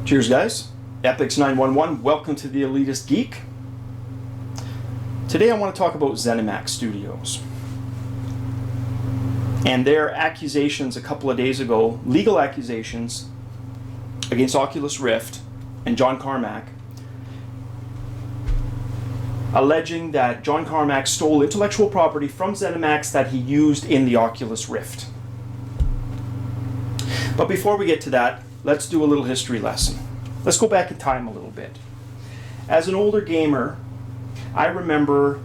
Cheers, guys. Epyx911, welcome to the Elitist Geek. Today I want to talk about Zenimax Studios and their accusations a couple of days ago, legal accusations against Oculus Rift and John Carmack, alleging that John Carmack stole intellectual property from Zenimax that he used in the Oculus Rift. But before we get to that, let's do a little history lesson. Let's go back in time a little bit. As an older gamer, I remember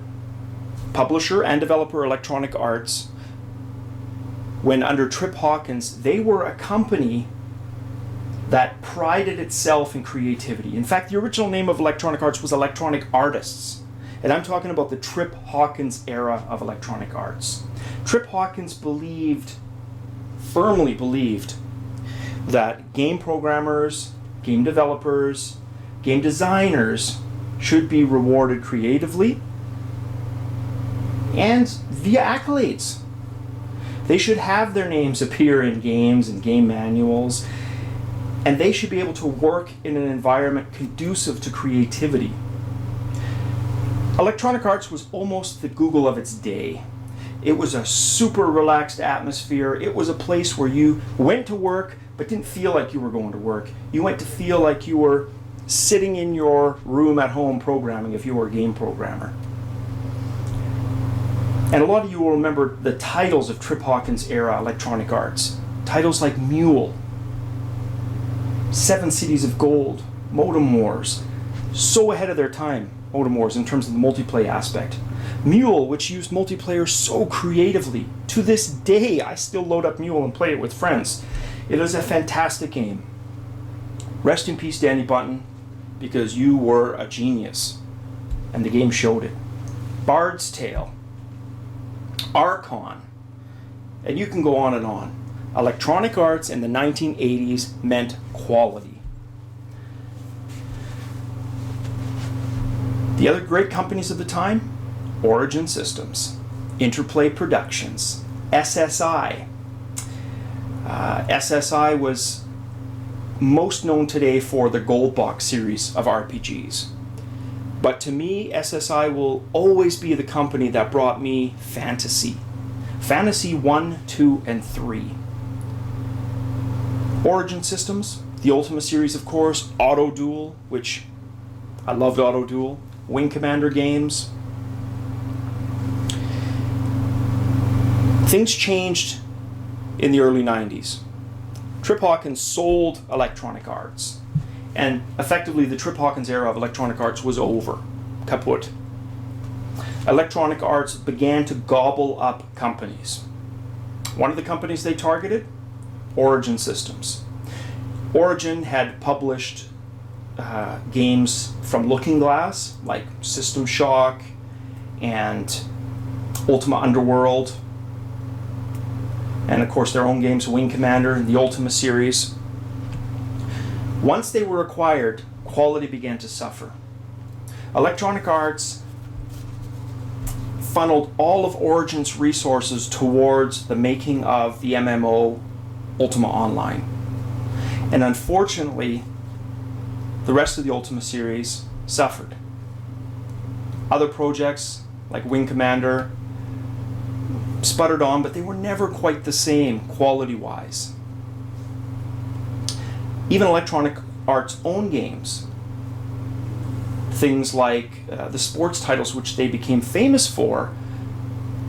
publisher and developer Electronic Arts, when under Trip Hawkins, they were a company that prided itself in creativity. In fact, the original name of Electronic Arts was Electronic Artists. And I'm talking about the Trip Hawkins era of Electronic Arts. Trip Hawkins firmly believed, that game programmers, game developers, game designers should be rewarded creatively and via accolades. They should have their names appear in games and game manuals, and they should be able to work in an environment conducive to creativity. Electronic Arts was almost the Google of its day. It was a super relaxed atmosphere. It was a place where you went to work but didn't feel like you were going to work. You went to feel like you were sitting in your room at home programming if you were a game programmer. And a lot of you will remember the titles of Trip Hawkins era Electronic Arts. Titles like Mule, 7 Cities of Gold, Modem Wars. So ahead of their time, Modem Wars, in terms of the multiplayer aspect. Mule, which used multiplayer so creatively. To this day, I still load up Mule and play it with friends. It is a fantastic game. Rest in peace, Danny Button, because you were a genius, and the game showed it. Bard's Tale, Archon, and you can go on and on. Electronic Arts in the 1980s meant quality. The other great companies of the time: Origin Systems, Interplay Productions, SSI. SSI was most known today for the Gold Box series of RPGs. But to me, SSI will always be the company that brought me fantasy. Fantasy 1, 2, and 3. Origin Systems, the Ultima series, of course, Auto Duel, which I loved Auto Duel, Wing Commander games. Things changed in the early 90s. Trip Hawkins sold Electronic Arts, and effectively the Trip Hawkins era of Electronic Arts was over, kaput. Electronic Arts began to gobble up companies. One of the companies they targeted, Origin Systems. Origin had published games from Looking Glass, like System Shock and Ultima Underworld, and of course their own games, Wing Commander and the Ultima series. Once they were acquired, quality began to suffer. Electronic Arts funneled all of Origin's resources towards the making of the MMO Ultima Online. And unfortunately, the rest of the Ultima series suffered. Other projects like Wing Commander sputtered on, but they were never quite the same quality-wise. Even Electronic Arts' own games, things like the sports titles which they became famous for,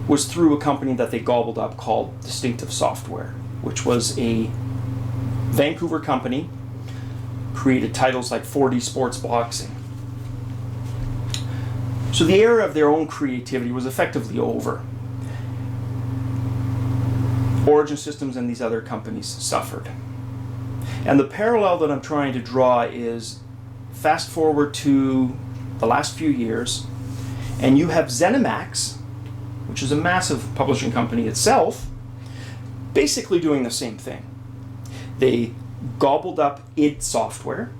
was through a company that they gobbled up called Distinctive Software, which was a Vancouver company, created titles like 4D Sports Boxing. So the era of their own creativity was effectively over. Origin Systems and these other companies suffered. And the parallel that I'm trying to draw is fast forward to the last few years, and you have Zenimax, which is a massive publishing company itself, basically doing the same thing. They gobbled up id Software,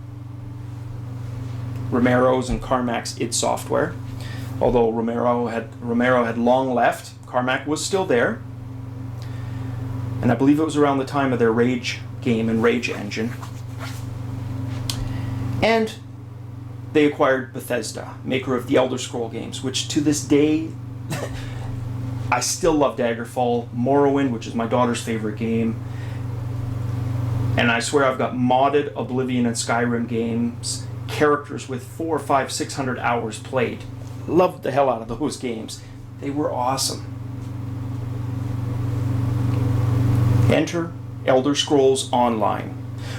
Romero's and Carmack's id Software. Although Romero had long left, Carmack was still there. And I believe it was around the time of their Rage game and Rage Engine. And they acquired Bethesda, maker of the Elder Scroll games, which to this day, I still love Daggerfall, Morrowind, which is my daughter's favorite game. And I swear I've got modded Oblivion and Skyrim games, characters with 400, 500, 600 hours played. Loved the hell out of those games. They were awesome. Enter Elder Scrolls Online,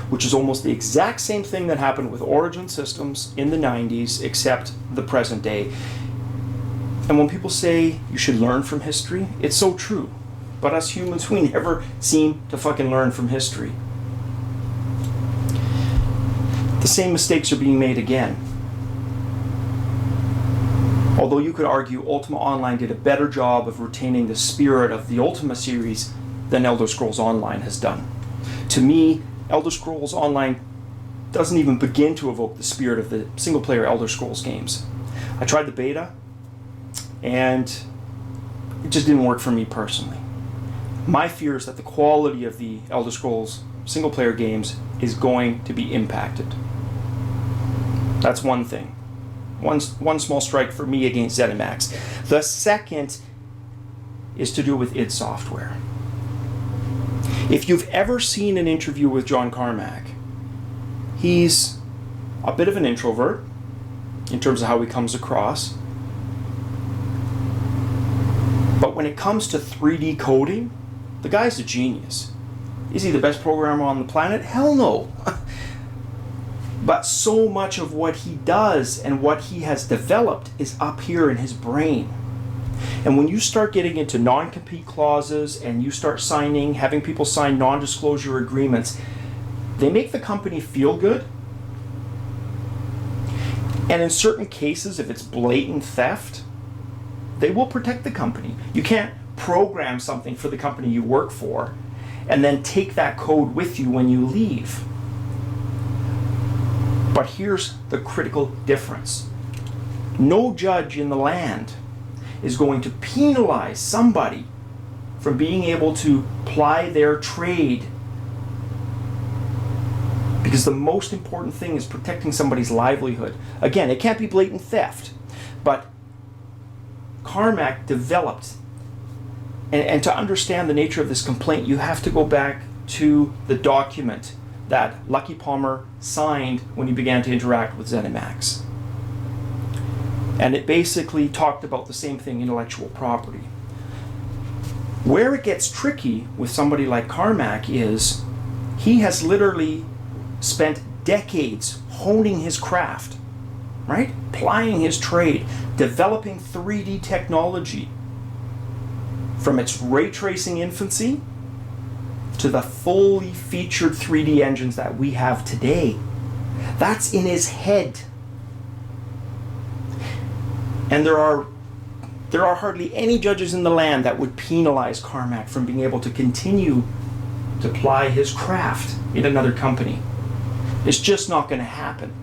which is almost the exact same thing that happened with Origin Systems in the 90s, except the present day. And when people say you should learn from history, it's so true. But us humans, we never seem to fucking learn from history. The same mistakes are being made again. Although you could argue Ultima Online did a better job of retaining the spirit of the Ultima series than Elder Scrolls Online has done. To me, Elder Scrolls Online doesn't even begin to evoke the spirit of the single-player Elder Scrolls games. I tried the beta, and it just didn't work for me personally. My fear is that the quality of the Elder Scrolls single-player games is going to be impacted. That's one thing. One small strike for me against Zenimax. The second is to do with id Software. If you've ever seen an interview with John Carmack, he's a bit of an introvert in terms of how he comes across. But when it comes to 3D coding, the guy's a genius. Is he the best programmer on the planet? Hell no. But so much of what he does and what he has developed is up here in his brain. And when you start getting into non-compete clauses and you start having people sign non-disclosure agreements, they make the company feel good. And in certain cases, if it's blatant theft, they will protect the company. You can't program something for the company you work for and then take that code with you when you leave. But here's the critical difference. No judge in the land is going to penalize somebody from being able to ply their trade, because the most important thing is protecting somebody's livelihood. Again, it can't be blatant theft, but Carmack developed, and to understand the nature of this complaint, you have to go back to the document that Lucky Palmer signed when he began to interact with Zenimax. And it basically talked about the same thing, intellectual property. Where it gets tricky with somebody like Carmack is he has literally spent decades honing his craft, right? Plying his trade, developing 3D technology from its ray tracing infancy to the fully featured 3D engines that we have today. That's in his head. And there are hardly any judges in the land that would penalize Carmack from being able to continue to ply his craft in another company. It's just not going to happen.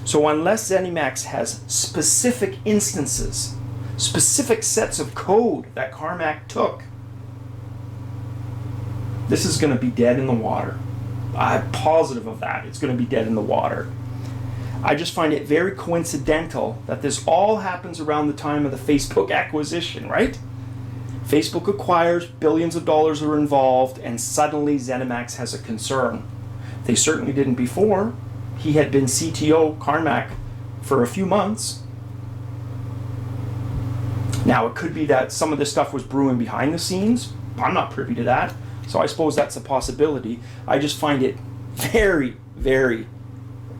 So unless Zenimax has specific instances, specific sets of code that Carmack took, this is going to be dead in the water. I'm positive of that. It's going to be dead in the water. I just find it very coincidental that this all happens around the time of the Facebook acquisition, right? Facebook acquires, billions of dollars are involved, and suddenly Zenimax has a concern. They certainly didn't before. He had been CTO, Carmack, for a few months. Now, it could be that some of this stuff was brewing behind the scenes. I'm not privy to that, so I suppose that's a possibility. I just find it very, very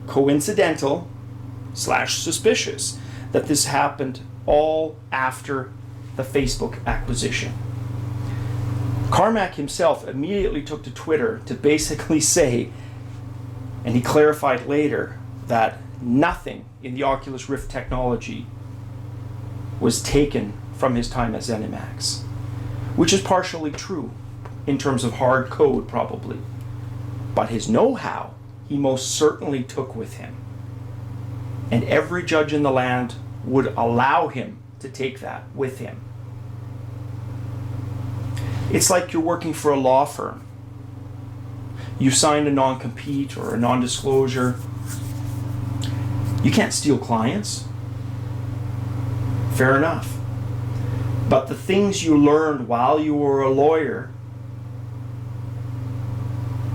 coincidental / suspicious that this happened all after the Facebook acquisition. Carmack himself immediately took to Twitter to basically say, and he clarified later, that nothing in the Oculus Rift technology was taken from his time at Zenimax, which is partially true in terms of hard code probably, but his know-how he most certainly took with him. And every judge in the land would allow him to take that with him. It's like you're working for a law firm. You signed a non-compete or a non-disclosure, You can't steal clients. Fair enough. But the things you learned while you were a lawyer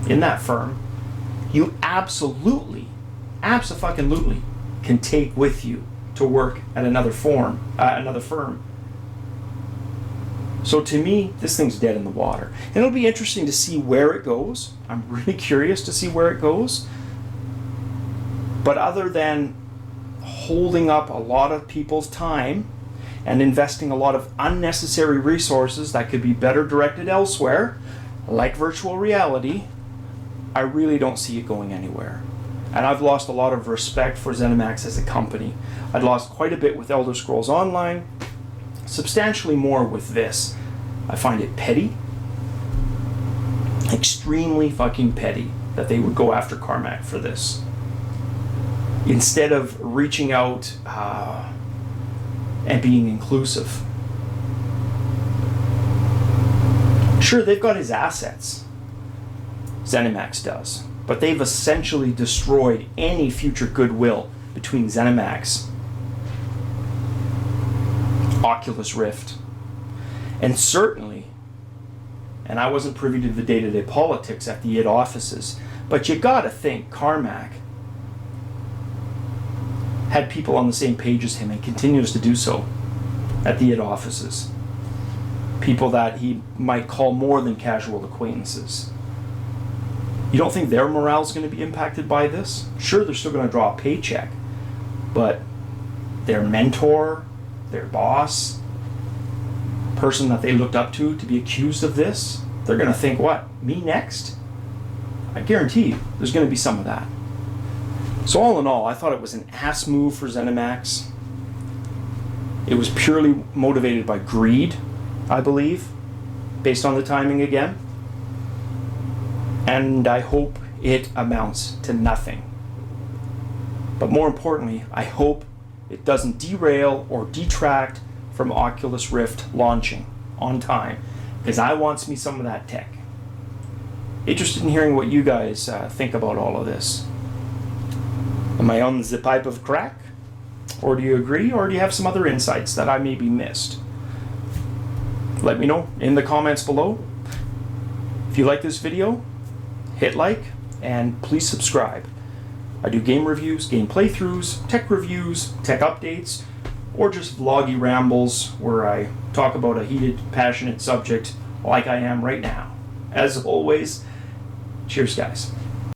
in that firm, you absolutely can take with you to work at another firm. So to me, this thing's dead in the water. And it'll be interesting to see where it goes. I'm really curious to see where it goes. But other than holding up a lot of people's time and investing a lot of unnecessary resources that could be better directed elsewhere, like virtual reality, I really don't see it going anywhere. And I've lost a lot of respect for Zenimax as a company. I'd lost quite a bit with Elder Scrolls Online, substantially more with this. I find it petty, extremely fucking petty, that they would go after Carmack for this. Instead of reaching out and being inclusive. Sure, they've got his assets, Zenimax does, but they've essentially destroyed any future goodwill between Zenimax, Oculus Rift, and certainly, and I wasn't privy to the day-to-day politics at the id offices, but you gotta think Carmack had people on the same page as him and continues to do so at the id offices. People that he might call more than casual acquaintances. You don't think their morale is going to be impacted by this? Sure, they're still going to draw a paycheck, but their mentor, their boss, person that they looked up to be accused of this, they're going to think, what, me next? I guarantee you there's going to be some of that. So all in all, I thought it was an ass move for Zenimax. It was purely motivated by greed, I believe, based on the timing again. And I hope it amounts to nothing. But more importantly, I hope it doesn't derail or detract from Oculus Rift launching on time, because I want me some of that tech. Interested in hearing what you guys think about all of this. Am I on the pipe of crack? Or do you agree? Or do you have some other insights that I maybe missed? Let me know in the comments below. If you like this video, hit like and please subscribe. I do game reviews, game playthroughs, tech reviews, tech updates, or just vloggy rambles where I talk about a heated, passionate subject like I am right now. As always, cheers guys.